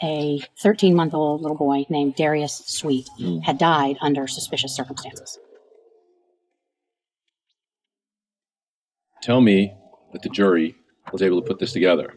a 13-month-old little boy named Darrius Sweet had died under suspicious circumstances. Tell me that the jury was able to put this together.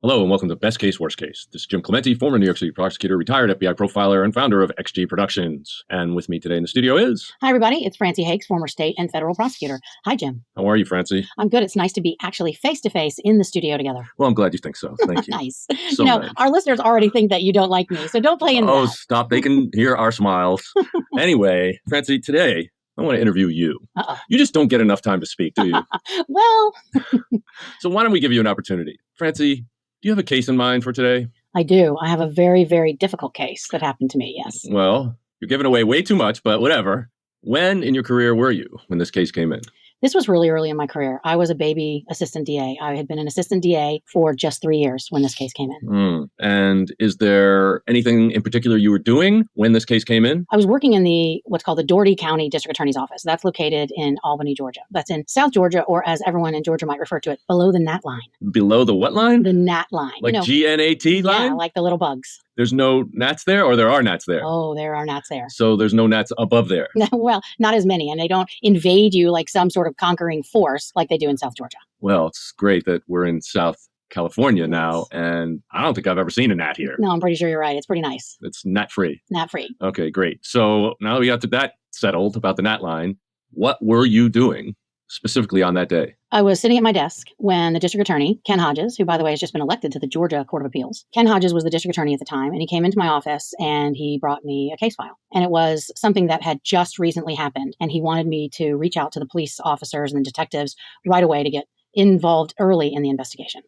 Hello and welcome to Best Case, Worst Case. This is Jim Clemente, former New York City prosecutor, retired FBI profiler, and founder of XG Productions. And with me today in the studio is... Hi, everybody. It's Francie Hakes, former state and federal prosecutor. Hi, Jim. How are you, Francie? I'm good. It's nice to be actually face-to-face in the studio together. Well, I'm glad you think so. Thank you. Nice. So nice. Our listeners already think that you don't like me, so don't play into that. Oh, stop. They can hear our smiles. Anyway, Francie, today I want to interview you. Uh-oh. You just don't get enough time to speak, do you? Well... So why don't we give you an opportunity? Francie, do you have a case in mind for today? I do. I have a very, very difficult case that happened to me, yes. Well, you're giving away way too much, but whatever. When in your career were you when this case came in? This was really early in my career. I was a baby assistant DA. I had been an assistant DA for just 3 years when this case came in. And is there anything in particular you were doing when this case came in? I was working in what's called the Doherty County District Attorney's Office. That's located in Albany, Georgia. That's in South Georgia, or as everyone in Georgia might refer to it, below the gnat line. Below the what line? The gnat line. Like GNAT line? Yeah, like the little bugs. There's no gnats there, or there are gnats there? Oh, there are gnats there. So there's no gnats above there? Well, not as many, and they don't invade you like some sort of conquering force like they do in South Georgia. Well, it's great that we're in South California now, and I don't think I've ever seen a gnat here. No, I'm pretty sure you're right. It's pretty nice. It's gnat-free. Gnat-free. Okay, great. So now that we got that settled about the gnat line, what were you doing specifically on that day? I was sitting at my desk when the district attorney, Ken Hodges, who, by the way, has just been elected to the Georgia Court of Appeals. Ken Hodges was the district attorney at the time, and he came into my office and he brought me a case file. And it was something that had just recently happened. And he wanted me to reach out to the police officers and the detectives right away to get involved early in the investigation.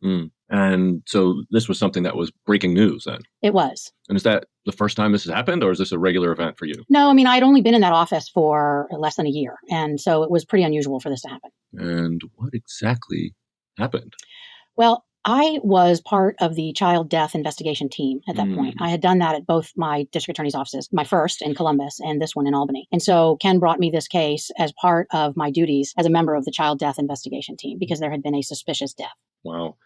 And so this was something that was breaking news then? It was. And is that the first time this has happened, or is this a regular event for you? No, I mean, I'd only been in that office for less than a year. And so it was pretty unusual for this to happen. And what exactly happened? Well, I was part of the child death investigation team at that point. I had done that at both my district attorney's offices, my first in Columbus and this one in Albany. And so Ken brought me this case as part of my duties as a member of the child death investigation team because there had been a suspicious death. Wow.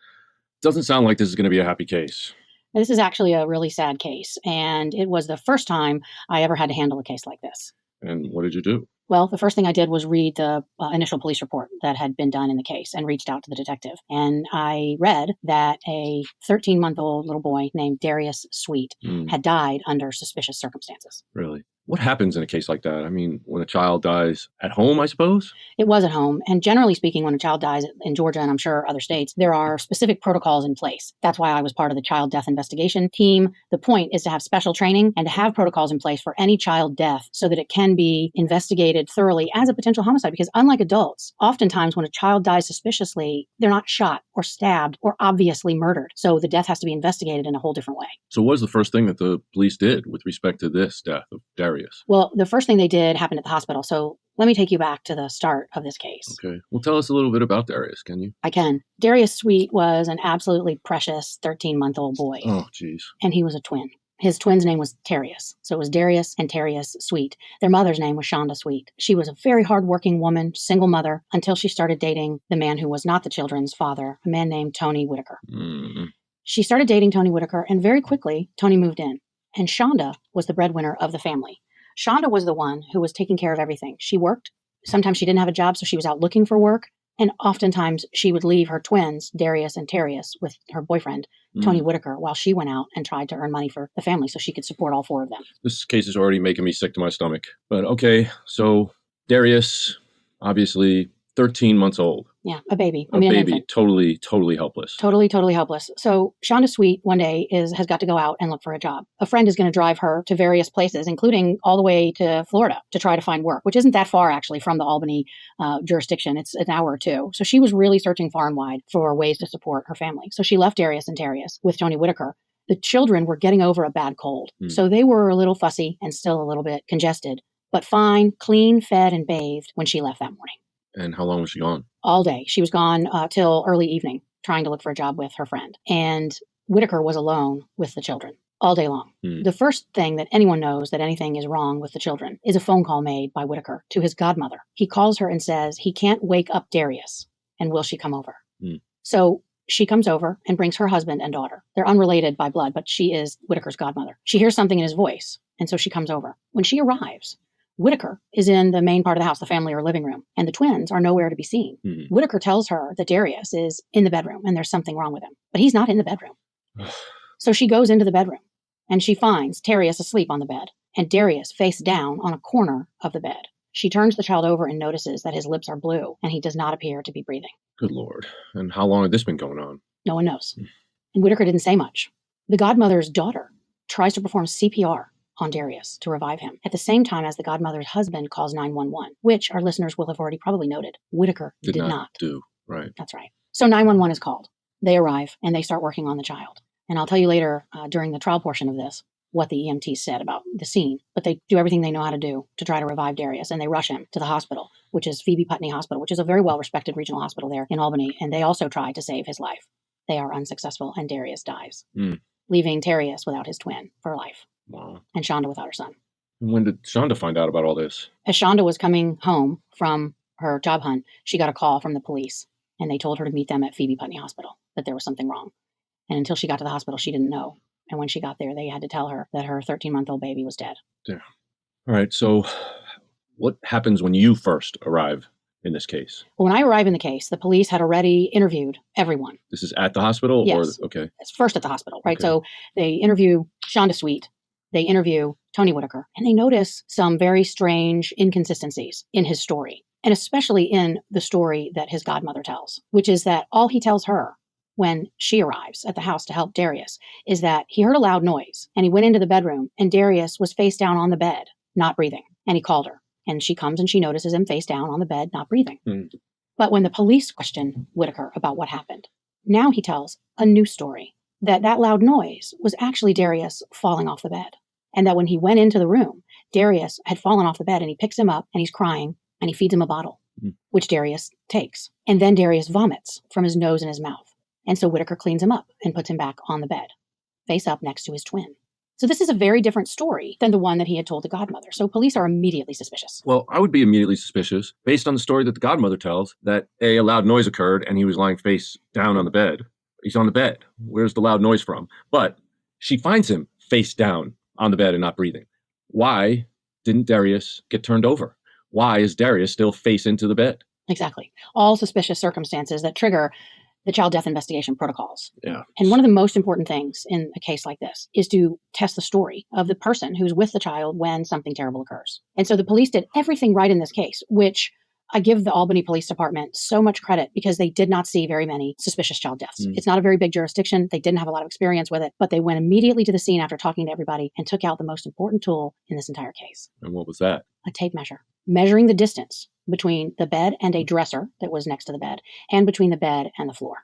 Doesn't sound like this is going to be a happy case. This is actually a really sad case. And it was the first time I ever had to handle a case like this. And what did you do? Well, the first thing I did was read the initial police report that had been done in the case and reached out to the detective. And I read that a 13-month-old little boy named Darrius Sweet had died under suspicious circumstances. Really? What happens in a case like that? I mean, when a child dies at home, I suppose? It was at home. And generally speaking, when a child dies in Georgia, and I'm sure other states, there are specific protocols in place. That's why I was part of the child death investigation team. The point is to have special training and to have protocols in place for any child death so that it can be investigated thoroughly as a potential homicide. Because unlike adults, oftentimes when a child dies suspiciously, they're not shot or stabbed or obviously murdered. So the death has to be investigated in a whole different way. So what was the first thing that the police did with respect to this death of Darrius? Well, the first thing they did happened at the hospital. So let me take you back to the start of this case. Okay. Well, tell us a little bit about Darrius, can you? I can. Darrius Sweet was an absolutely precious 13-month-old boy. Oh, geez. And he was a twin. His twin's name was Darrius. So it was Darrius and Darrius Sweet. Their mother's name was Shonda Sweet. She was a very hardworking woman, single mother, until she started dating the man who was not the children's father, a man named Tony Whitaker. She started dating Tony Whitaker, and very quickly, Tony moved in. And Shonda was the breadwinner of the family. Shonda was the one who was taking care of everything. She worked. Sometimes she didn't have a job, so she was out looking for work. And oftentimes she would leave her twins, Darrius and Darrius, with her boyfriend, Tony Whitaker, while she went out and tried to earn money for the family so she could support all four of them. This case is already making me sick to my stomach. But okay, so Darrius, obviously 13 months old. Yeah, a baby. A baby, totally helpless. Totally helpless. So Shonda Sweet one day has got to go out and look for a job. A friend is going to drive her to various places, including all the way to Florida to try to find work, which isn't that far actually from the Albany jurisdiction. It's an hour or two. So she was really searching far and wide for ways to support her family. So she left Darrius and Darrius with Tony Whitaker. The children were getting over a bad cold. So they were a little fussy and still a little bit congested, but fine, clean, fed, and bathed when she left that morning. And how long was she gone? All day. She was gone till early evening, trying to look for a job with her friend. And Whitaker was alone with the children all day long. Hmm. The first thing that anyone knows that anything is wrong with the children is a phone call made by Whitaker to his godmother. He calls her and says he can't wake up Darrius, and will she come over? Hmm. So she comes over and brings her husband and daughter. They're unrelated by blood, but she is Whitaker's godmother. She hears something in his voice, and so she comes over. When she arrives, Whitaker is in the main part of the house, the family or living room, and the twins are nowhere to be seen. Hmm. Whitaker tells her that Darrius is in the bedroom and there's something wrong with him, but he's not in the bedroom. So she goes into the bedroom and she finds Darrius asleep on the bed and Darrius face down on a corner of the bed. She turns the child over and notices that his lips are blue and he does not appear to be breathing. Good Lord. And how long had this been going on? No one knows. And Whitaker didn't say much. The godmother's daughter tries to perform CPR on Darrius to revive him at the same time as the godmother's husband calls 911, which our listeners will have already probably noted. Whitaker did not do. Right. That's right. So 911 is called. They arrive and they start working on the child. And I'll tell you later during the trial portion of this what the EMTs said about the scene. But they do everything they know how to do to try to revive Darrius, and they rush him to the hospital, which is Phoebe Putney Hospital, which is a very well-respected regional hospital there in Albany. And they also try to save his life. They are unsuccessful, and Darrius dies, leaving Darrius without his twin for life. Wow. And Shonda without her son. And when did Shonda find out about all this? As Shonda was coming home from her job hunt, she got a call from the police, and they told her to meet them at Phoebe Putney Hospital, that there was something wrong. And until she got to the hospital, she didn't know. And when she got there, they had to tell her that her 13-month-old baby was dead. Yeah. All right. So what happens when you first arrive in this case? Well, when I arrived in the case, the police had already interviewed everyone. This is at the hospital? Yes. Or, okay. It's first at the hospital, right? Okay. So they interview Shonda Sweet. They interview Tony Whitaker. And they notice some very strange inconsistencies in his story. And especially in the story that his godmother tells, which is that all he tells her when she arrives at the house to help Darrius is that he heard a loud noise and he went into the bedroom and Darrius was face down on the bed, not breathing. And he called her and she comes and she notices him face down on the bed, not breathing. But when the police question Whitaker about what happened, now he tells a new story, that loud noise was actually Darrius falling off the bed. And that when he went into the room, Darrius had fallen off the bed and he picks him up and he's crying and he feeds him a bottle, which Darrius takes. And then Darrius vomits from his nose and his mouth. And so Whitaker cleans him up and puts him back on the bed, face up next to his twin. So this is a very different story than the one that he had told the godmother. So police are immediately suspicious. Well, I would be immediately suspicious based on the story that the godmother tells that a loud noise occurred and he was lying face down on the bed. He's on the bed. Where's the loud noise from? But she finds him face down on the bed and not breathing. Why didn't Darrius get turned over? Why is Darrius still face into the bed? Exactly. All suspicious circumstances that trigger the child death investigation protocols. Yeah. And one of the most important things in a case like this is to test the story of the person who's with the child when something terrible occurs. And so the police did everything right in this case, which I give the Albany Police Department so much credit because they did not see very many suspicious child deaths. It's not a very big jurisdiction. They didn't have a lot of experience with it, but they went immediately to the scene after talking to everybody and took out the most important tool in this entire case. And what was that? A tape measure, measuring the distance between the bed and a dresser that was next to the bed and between the bed and the floor,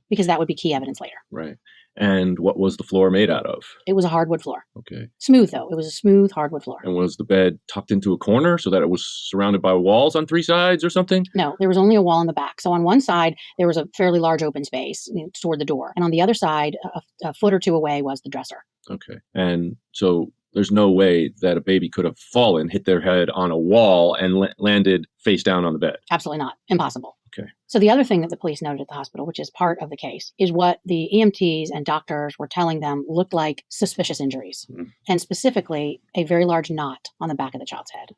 because that would be key evidence later. Right. And what was the floor made out of? It was a hardwood floor. Okay. Smooth, though. It was a smooth hardwood floor. And was the bed tucked into a corner so that it was surrounded by walls on three sides or something? No, there was only a wall in the back. So on one side, there was a fairly large open space toward the door. And on the other side, a foot or two away was the dresser. Okay. And so there's no way that a baby could have fallen, hit their head on a wall, and landed face down on the bed. Absolutely not. Impossible. Okay. So the other thing that the police noted at the hospital, which is part of the case, is what the EMTs and doctors were telling them looked like suspicious injuries, and specifically a very large knot on the back of the child's head,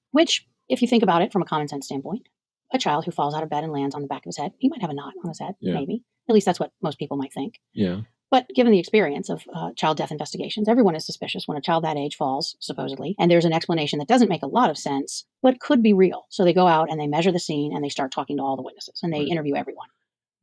which, if you think about it from a common sense standpoint, a child who falls out of bed and lands on the back of his head, he might have a knot on his head, maybe. At least that's what most people might think. Yeah. But given the experience of child death investigations, everyone is suspicious when a child that age falls, supposedly, and there's an explanation that doesn't make a lot of sense, but could be real. So they go out and they measure the scene and they start talking to all the witnesses and they interview everyone.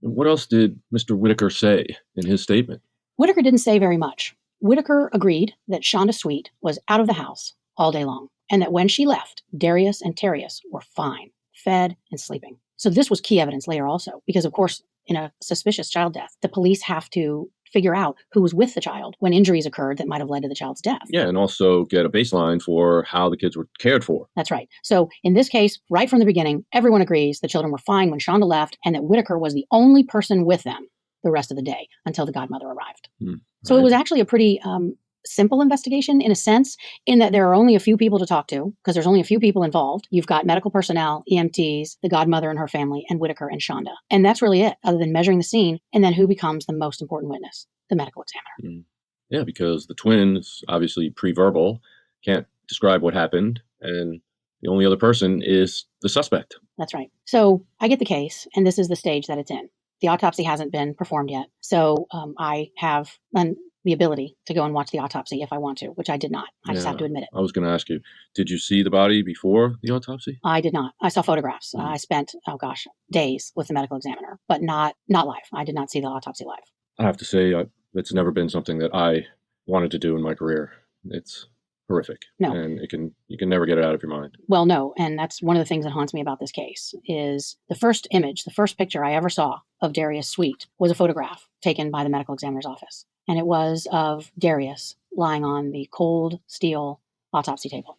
And what else did Mr. Whitaker say in his statement? Whitaker didn't say very much. Whitaker agreed that Shonda Sweet was out of the house all day long and that when she left, Darrius and Darrius were fine, fed and sleeping. So this was key evidence later also, because of course, in a suspicious child death, the police have to figure out who was with the child when injuries occurred that might have led to the child's death. Yeah, and also get a baseline for how the kids were cared for. That's right. So in this case, right from the beginning, everyone agrees the children were fine when Shonda left and that Whitaker was the only person with them the rest of the day until the godmother arrived. So it was actually a pretty simple investigation in a sense, in that there are only a few people to talk to because there's only a few people involved. You've got medical personnel, EMTs, the godmother and her family, and Whitaker and Shonda. And that's really it, other than measuring the scene. And then who becomes the most important witness? The medical examiner. Yeah, because the twins, obviously pre-verbal, can't describe what happened. And the only other person is the suspect. That's right. So I get the case, and this is the stage that it's in. The autopsy hasn't been performed yet. So I have the ability to go and watch the autopsy if I want to, which I did not. I just have to admit it. I was going to ask you, did you see the body before the autopsy? I did not. I saw photographs. I spent, days with the medical examiner, but not live. I did not see the autopsy live. I have to say, it's never been something that I wanted to do in my career. It's horrific. No. And you can never get it out of your mind. Well, no. And that's one of the things that haunts me about this case is the first picture I ever saw of Darrius Sweet was a photograph taken by the medical examiner's office. And it was of Darrius lying on the cold steel autopsy table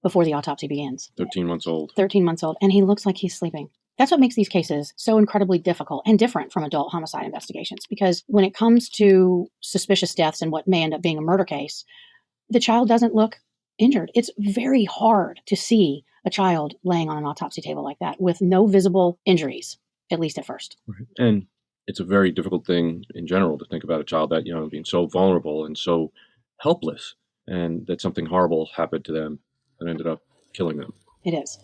before the autopsy begins. 13 months old. 13 months old. And he looks like he's sleeping. That's what makes these cases so incredibly difficult and different from adult homicide investigations. Because when it comes to suspicious deaths and what may end up being a murder case, the child doesn't look injured. It's very hard to see a child laying on an autopsy table like that with no visible injuries, at least at first. Right. And it's a very difficult thing in general to think about a child that young being so vulnerable and so helpless, and that something horrible happened to them and ended up killing them. It is.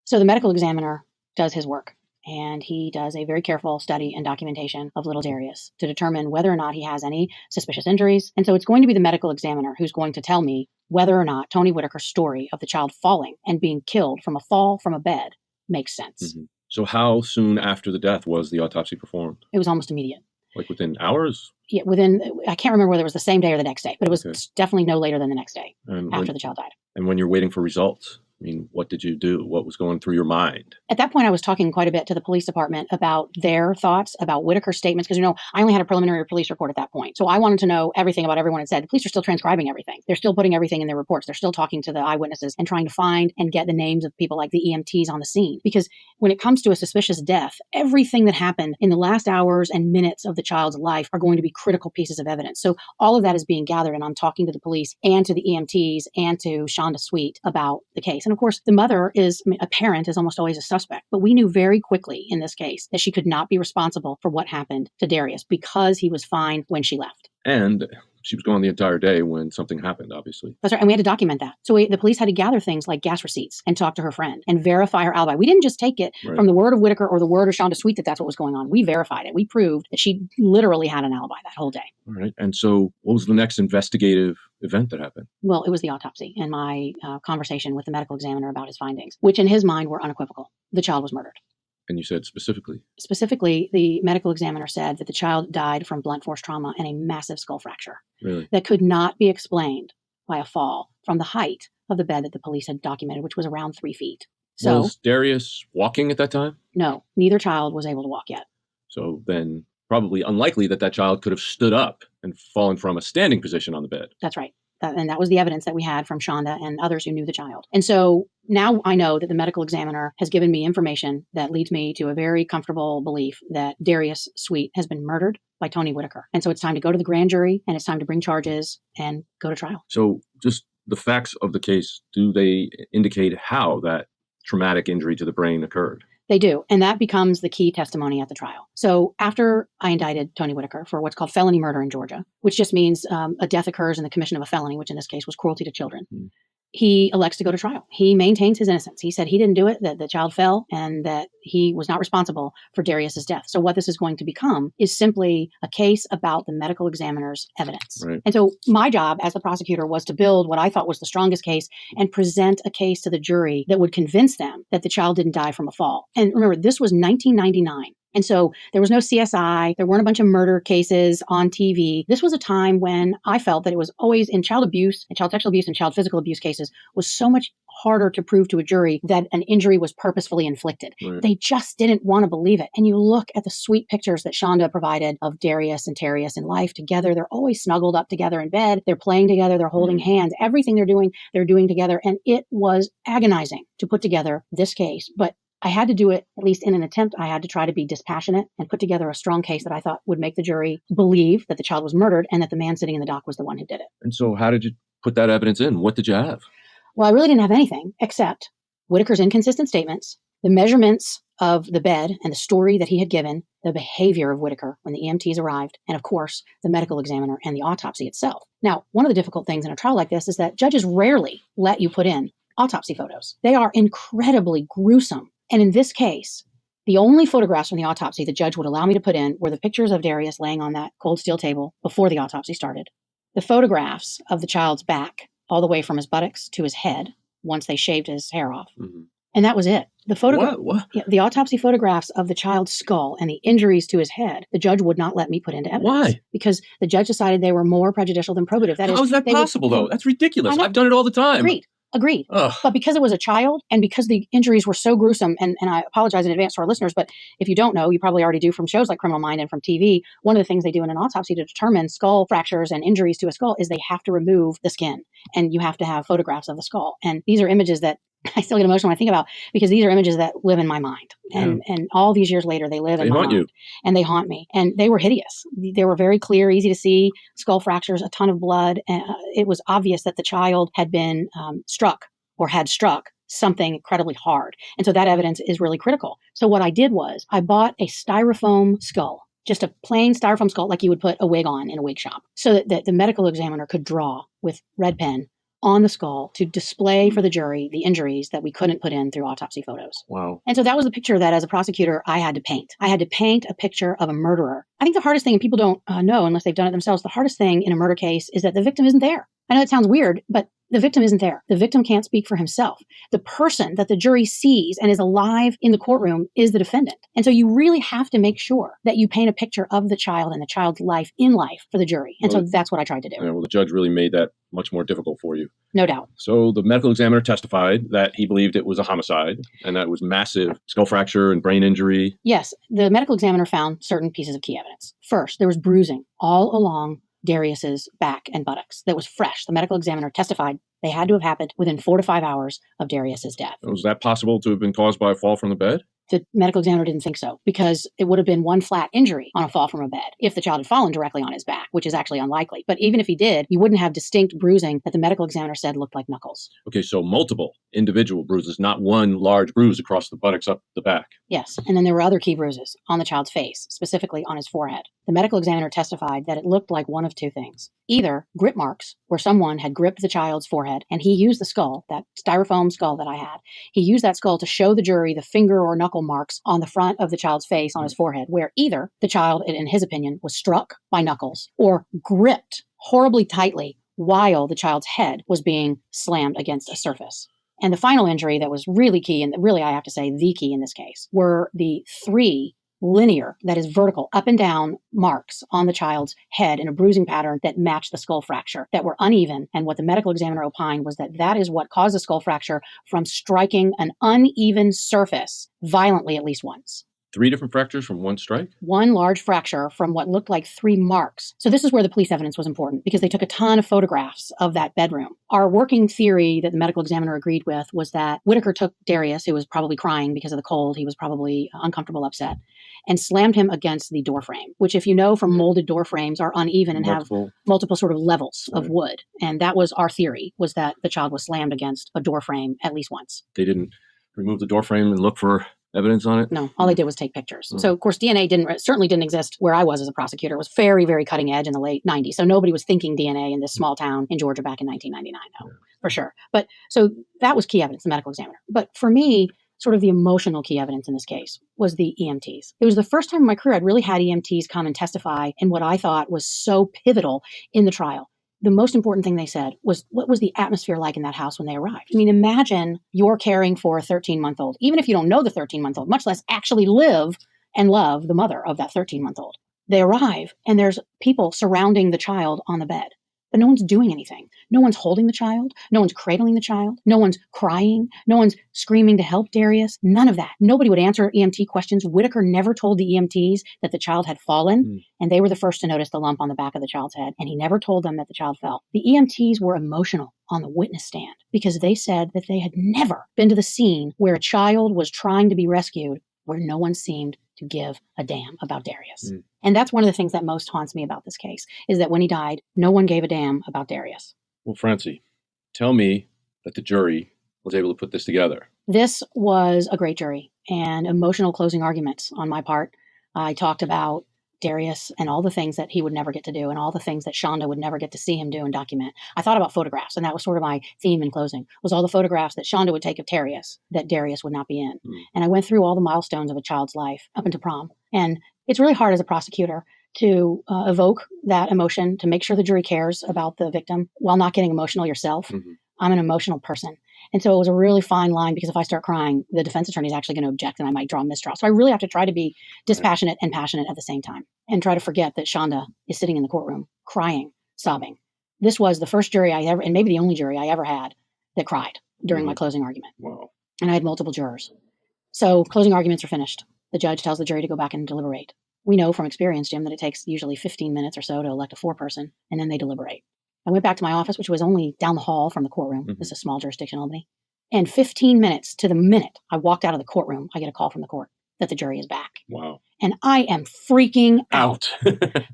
So the medical examiner does his work, and he does a very careful study and documentation of little Darrius to determine whether or not he has any suspicious injuries. And so it's going to be the medical examiner who's going to tell me whether or not Tony Whitaker's story of the child falling and being killed from a fall from a bed makes sense. Mm-hmm. So how soon after the death was the autopsy performed? It was almost immediate. Like within hours? Yeah, I can't remember whether it was the same day or the next day, but it was definitely no later than the next day after the child died. And when you're waiting for results, I mean, what did you do? What was going through your mind? At that point, I was talking quite a bit to the police department about their thoughts about Whitaker's statements, because, I only had a preliminary police report at that point. So I wanted to know everything about everyone had said. The police are still transcribing everything. They're still putting everything in their reports. They're still talking to the eyewitnesses and trying to find and get the names of people like the EMTs on the scene. Because when it comes to a suspicious death, everything that happened in the last hours and minutes of the child's life are going to be critical pieces of evidence. So all of that is being gathered, and I'm talking to the police and to the EMTs and to Shonda Sweet about the case. And of course, the mother a parent is almost always a suspect, but we knew very quickly in this case that she could not be responsible for what happened to Darrius because he was fine when she left. And she was gone the entire day when something happened, obviously. That's right. And we had to document that. So the police had to gather things like gas receipts and talk to her friend and verify her alibi. We didn't just take it from the word of Whitaker or the word of Shonda Sweet that that's what was going on. We verified it. We proved that she literally had an alibi that whole day. All right. And so what was the next investigative event that happened? Well, it was the autopsy and my conversation with the medical examiner about his findings, which in his mind were unequivocal. The child was murdered. And you said specifically? Specifically, the medical examiner said that the child died from blunt force trauma and a massive skull fracture. Really? That could not be explained by a fall from the height of the bed that the police had documented, which was around 3 feet. So, was Darrius walking at that time? No, neither child was able to walk yet. So then probably unlikely that child could have stood up and fallen from a standing position on the bed. That's right. And that was the evidence that we had from Shonda and others who knew the child. And so now I know that the medical examiner has given me information that leads me to a very comfortable belief that Darrius Sweet has been murdered by Tony Whitaker. And so it's time to go to the grand jury, and it's time to bring charges and go to trial. So just the facts of the case, do they indicate how that traumatic injury to the brain occurred? They do. And that becomes the key testimony at the trial. So after I indicted Tony Whitaker for what's called felony murder in Georgia, which just means a death occurs in the commission of a felony, which in this case was cruelty to children. He elects to go to trial. He maintains his innocence. He said he didn't do it, that the child fell, and that he was not responsible for Darrius's death. So what this is going to become is simply a case about the medical examiner's evidence. Right. And so my job as the prosecutor was to build what I thought was the strongest case and present a case to the jury that would convince them that the child didn't die from a fall. And remember, this was 1999. And so there was no CSI. There weren't a bunch of murder cases on TV. This was a time when I felt that it was always in child abuse and child sexual abuse and child physical abuse cases was so much harder to prove to a jury that an injury was purposefully inflicted. Right. They just didn't want to believe it. And you look at the sweet pictures that Shonda provided of Darrius and Tarrius in life together. They're always snuggled up together in bed. They're playing together. They're holding hands. Everything they're doing together. And it was agonizing to put together this case. But I had to do it, at least in an attempt. I had to try to be dispassionate and put together a strong case that I thought would make the jury believe that the child was murdered and that the man sitting in the dock was the one who did it. And so how did you put that evidence in? What did you have? Well, I really didn't have anything except Whitaker's inconsistent statements, the measurements of the bed and the story that he had given, the behavior of Whitaker when the EMTs arrived, and of course, the medical examiner and the autopsy itself. Now, one of the difficult things in a trial like this is that judges rarely let you put in autopsy photos. They are incredibly gruesome. And in this case, the only photographs from the autopsy the judge would allow me to put in were the pictures of Darrius laying on that cold steel table before the autopsy started, the photographs of the child's back, all the way from his buttocks to his head once they shaved his hair off. Mm-hmm. And that was it. The autopsy photographs of the child's skull and the injuries to his head, the judge would not let me put into evidence. Why? Because the judge decided they were more prejudicial than probative. How is that possible, though? That's ridiculous. I've done it all the time. Agreed. Ugh. But because it was a child and because the injuries were so gruesome, and I apologize in advance to our listeners, but if you don't know, you probably already do from shows like Criminal Mind and from TV, one of the things they do in an autopsy to determine skull fractures and injuries to a skull is they have to remove the skin and you have to have photographs of the skull. And these are images that I still get emotional when I think about because these are images that live in my mind. And all these years later, they live in my mind. They haunt you. And they haunt me. And they were hideous. They were very clear, easy to see, skull fractures, a ton of blood. And it was obvious that the child had been struck or had struck something incredibly hard. And so that evidence is really critical. So what I did was I bought a styrofoam skull, just a plain styrofoam skull like you would put a wig on in a wig shop, so that the medical examiner could draw with red pen on the skull to display for the jury the injuries that we couldn't put in through autopsy photos. Wow. And so that was the picture that as a prosecutor, I had to paint. I had to paint a picture of a murderer. I think the hardest thing, and people don't know unless they've done it themselves, the hardest thing in a murder case is that the victim isn't there. I know it sounds weird, but the victim isn't there. The victim can't speak for himself. The person that the jury sees and is alive in the courtroom is the defendant. And so you really have to make sure that you paint a picture of the child and the child's life in life for the jury. And so that's what I tried to do. Yeah, well, the judge really made that much more difficult for you. No doubt. So the medical examiner testified that he believed it was a homicide and that it was massive skull fracture and brain injury. Yes, the medical examiner found certain pieces of key evidence. First, there was bruising all along Darrius's back and buttocks that was fresh. The medical examiner testified they had to have happened within 4 to 5 hours of Darrius's death. Was that possible to have been caused by a fall from the bed? The medical examiner didn't think so because it would have been one flat injury on a fall from a bed if the child had fallen directly on his back, which is actually unlikely. But even if he did, you wouldn't have distinct bruising that the medical examiner said looked like knuckles. Okay, so multiple individual bruises, not one large bruise across the buttocks up the back. Yes, and then there were other key bruises on the child's face, specifically on his forehead. The medical examiner testified that it looked like one of two things. Either grip marks, where someone had gripped the child's forehead, and he used the skull, that styrofoam skull that I had. He used that skull to show the jury the finger or knuckle marks on the front of the child's face on his forehead, where either the child, in his opinion, was struck by knuckles or gripped horribly tightly while the child's head was being slammed against a surface. And the final injury that was really key, and really I have to say the key in this case, were the 3 linear, that is vertical, up and down marks on the child's head in a bruising pattern that matched the skull fracture, that were uneven. And what the medical examiner opined was that that is what caused the skull fracture from striking an uneven surface violently at least once. 3 different fractures from one strike? One large fracture from what looked like 3 marks. So this is where the police evidence was important because they took a ton of photographs of that bedroom. Our working theory that the medical examiner agreed with was that Whitaker took Darrius, who was probably crying because of the cold, he was probably uncomfortable, upset, and slammed him against the door frame, which if you know from molded door frames are uneven and have multiple sort of levels of wood. And that was our theory, was that the child was slammed against a door frame at least once. They didn't remove the door frame and look for evidence on it? No, all they did was take pictures. So, of course, DNA certainly didn't exist where I was as a prosecutor. It was very, very cutting edge in the late 90s. So nobody was thinking DNA in this small town in Georgia back in 1999, no, for sure. But so that was key evidence, the medical examiner. But for me, sort of the emotional key evidence in this case was the EMTs. It was the first time in my career I'd really had EMTs come and testify in what I thought was so pivotal in the trial. The most important thing they said was, what was the atmosphere like in that house when they arrived? I mean, imagine you're caring for a 13-month-old, even if you don't know the 13-month-old, much less actually live and love the mother of that 13-month-old. They arrive, and there's people surrounding the child on the bed. But no one's doing anything. No one's holding the child. No one's cradling the child. No one's crying. No one's screaming to help Darrius. None of that. Nobody would answer EMT questions. Whitaker never told the EMTs that the child had fallen, and they were the first to notice the lump on the back of the child's head, and he never told them that the child fell. The EMTs were emotional on the witness stand because they said that they had never been to the scene where a child was trying to be rescued where no one seemed to give a damn about Darrius. And that's one of the things that most haunts me about this case, is that when he died, no one gave a damn about Darrius. Well, Francie, tell me that the jury was able to put this together. This was a great jury and emotional closing arguments on my part. I talked about Darrius and all the things that he would never get to do and all the things that Shonda would never get to see him do and document. I thought about photographs, and that was sort of my theme in closing, was all the photographs that Shonda would take of Darrius that Darrius would not be in. And I went through all the milestones of a child's life up into prom. And it's really hard as a prosecutor to evoke that emotion, to make sure the jury cares about the victim while not getting emotional yourself. I'm an emotional person. And so it was a really fine line, because if I start crying, the defense attorney is actually going to object and I might draw a mistrial. So I really have to try to be dispassionate and passionate at the same time, and try to forget that Shonda is sitting in the courtroom crying, sobbing. This was the first jury I ever, and maybe the only jury I ever had, that cried during my closing argument. Wow. And I had multiple jurors. So closing arguments are finished. The judge tells the jury to go back and deliberate. We know from experience, Jim, that it takes usually 15 minutes or so to elect a foreperson, and then they deliberate. I went back to my office, which was only down the hall from the courtroom. This is a small jurisdiction in Albany. And 15 minutes to the minute I walked out of the courtroom, I get a call from the court that the jury is back. Wow. And I am freaking out.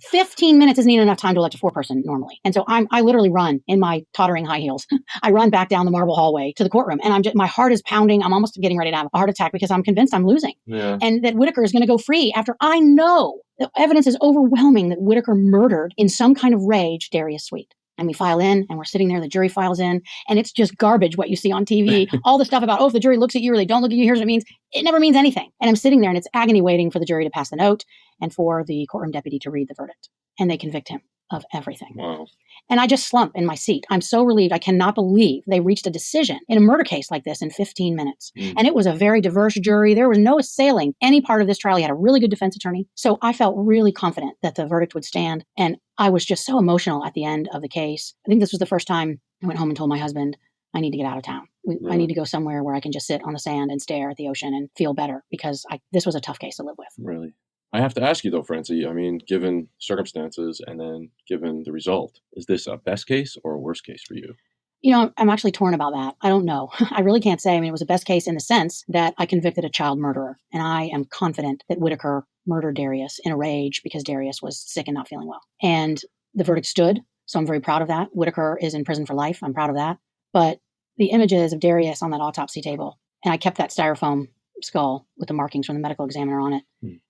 15 minutes isn't even enough time to elect a foreperson normally. And so I literally run in my tottering high heels. I run back down the marble hallway to the courtroom, and my heart is pounding. I'm almost getting ready to have a heart attack because I'm convinced I'm losing. And that Whitaker is going to go free after I know the evidence is overwhelming that Whitaker murdered in some kind of rage Darrius Sweet. And we file in, and we're sitting there, the jury files in, and it's just garbage what you see on TV. All the stuff about, if the jury looks at you or they don't look at you, here's what it means. It never means anything. And I'm sitting there, and it's agony waiting for the jury to pass the note and for the courtroom deputy to read the verdict. And they convict him of everything. Wow. And I just slump in my seat. I'm so relieved. I cannot believe they reached a decision in a murder case like this in 15 minutes. And it was a very diverse jury. There was no assailing any part of this trial. He had a really good defense attorney. So I felt really confident that the verdict would stand. And I was just so emotional at the end of the case. I think this was the first time I went home and told my husband, I need to get out of town. I need to go somewhere where I can just sit on the sand and stare at the ocean and feel better, because this was a tough case to live with. Really? I have to ask you though, Francie, I mean, given circumstances and then given the result, is this a best case or a worst case for you? You know, I'm actually torn about that. I don't know. I really can't say. I mean, it was a best case in the sense that I convicted a child murderer, and I am confident that Whitaker murdered Darrius in a rage because Darrius was sick and not feeling well. And the verdict stood, so I'm very proud of that. Whitaker is in prison for life. I'm proud of that. But the images of Darrius on that autopsy table, and I kept that styrofoam skull with the markings from the medical examiner on it,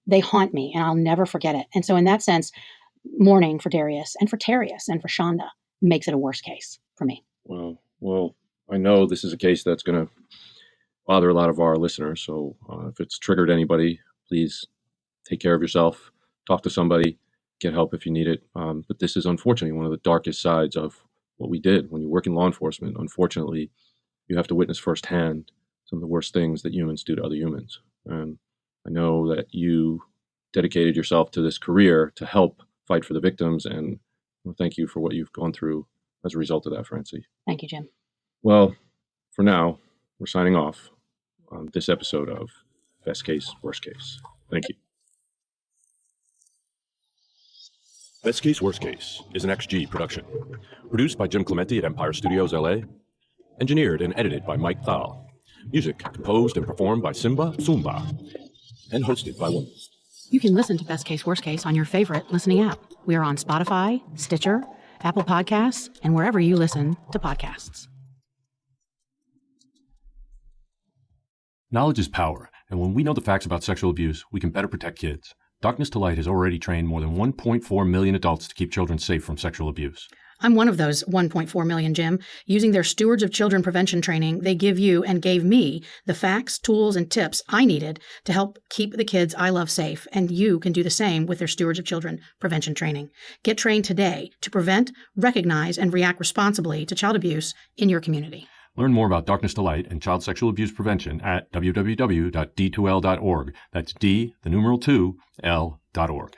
they haunt me, and I'll never forget it. And so in that sense, mourning for Darrius and for Darrius and for Shonda makes it a worse case for me. Well, I know this is a case that's going to bother a lot of our listeners. So if it's triggered anybody, please take care of yourself, talk to somebody, get help if you need it. But this is unfortunately one of the darkest sides of what we did. When you work in law enforcement, unfortunately, you have to witness firsthand some of the worst things that humans do to other humans. And I know that you dedicated yourself to this career to help fight for the victims, and thank you for what you've gone through as a result of that, Francie. Thank you, Jim. Well, for now, we're signing off on this episode of Best Case, Worst Case. Thank you. Best Case, Worst Case is an XG production. Produced by Jim Clementi at Empire Studios, LA. Engineered and edited by Mike Thal. Music composed and performed by Simba Sumba. And hosted by Woman. You can listen to Best Case, Worst Case on your favorite listening app. We are on Spotify, Stitcher, Apple Podcasts, and wherever you listen to podcasts. Knowledge is power, and when we know the facts about sexual abuse, we can better protect kids. Darkness to Light has already trained more than 1.4 million adults to keep children safe from sexual abuse. I'm one of those 1.4 million, Jim. Using their Stewards of Children prevention training, they give you and gave me the facts, tools, and tips I needed to help keep the kids I love safe, and you can do the same with their Stewards of Children prevention training. Get trained today to prevent, recognize, and react responsibly to child abuse in your community. Learn more about Darkness to Light and child sexual abuse prevention at www.d2l.org. That's D, the numeral 2, L.org.